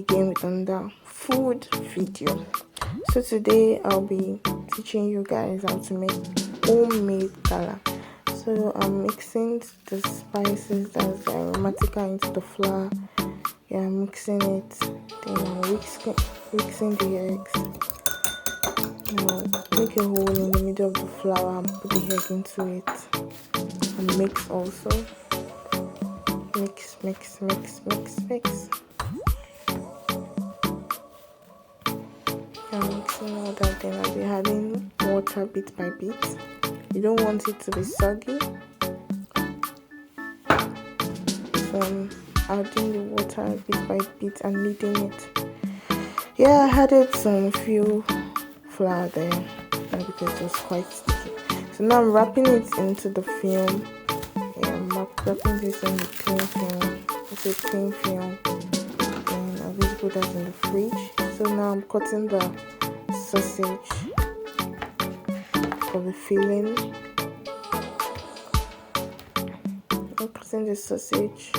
again with another food video. So today I'll be teaching you guys how to make homemade gala. So I'm mixing the spices, that's the AROMATIKA, into the flour. Yeah, I'm mixing it, then I'm mixing the eggs. Now make a hole in the middle of the flour and put the egg into it, and mix also. Mix. I'm mixing all that, then I'll be adding water bit by bit. You don't want it to be soggy, so I'm adding the water bit by bit and kneading it. Yeah, I added some few flour there because it was quite sticky. So now I'm wrapping it into the film. Yeah, I'm wrapping this in the clean film. It's a clean film, and I'll just put that in the fridge. So now I'm cutting the sausage for the filling. I'm cutting the sausage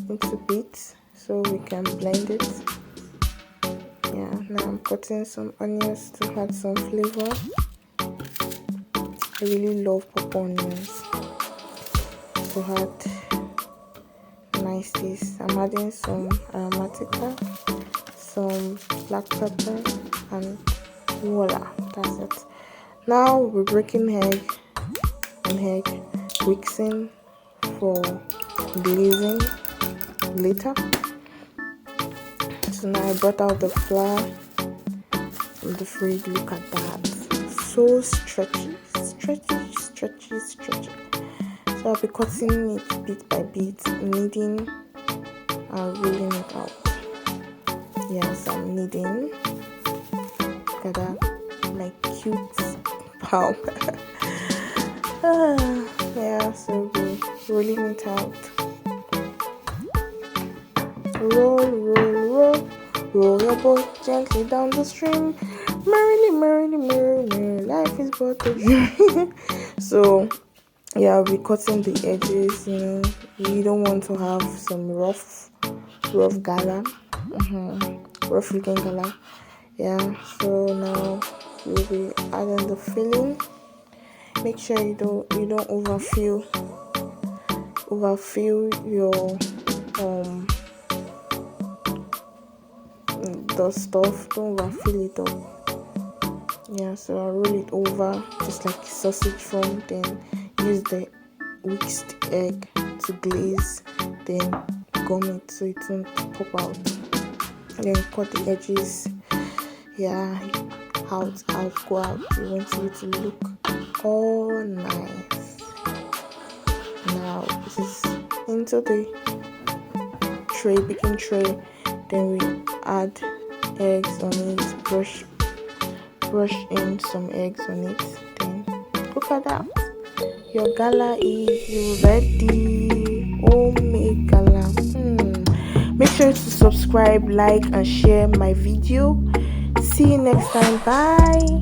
into bits so we can blend it. Yeah, now I'm cutting some onions to add some flavor. I really love purple onions to add nice taste. I'm adding some AROMATIKA, some black pepper, and voila, that's it. Now we're breaking egg, mixing for glazing later. So now I brought out the flour from the fridge. Look at that, so stretchy. So I'll be cutting it bit by bit, kneading and rolling it out. Yes, I'm kneading. Look at that, my cute palm. Yeah, so we're rolling it out. Roll your boat gently down the stream. Merrily, life is but a dream. So yeah, I'll be cutting the edges. You don't want to have some rough gala, rough looking gala. Yeah, so now we'll be adding the filling. Make sure you don't overfill your the stuff. Don't overfill it up. Yeah, so I roll it over just like sausage form, then use the whisked egg to glaze, then gum it so it won't pop out, and then cut the edges. Yeah, go out. You want it to look all nice. Now this is into the baking tray, then we add eggs on it, brush in some eggs on it, then look at that, your gala is ready. Homemade gala. Make sure to subscribe, like and share my video. See you next time. Bye.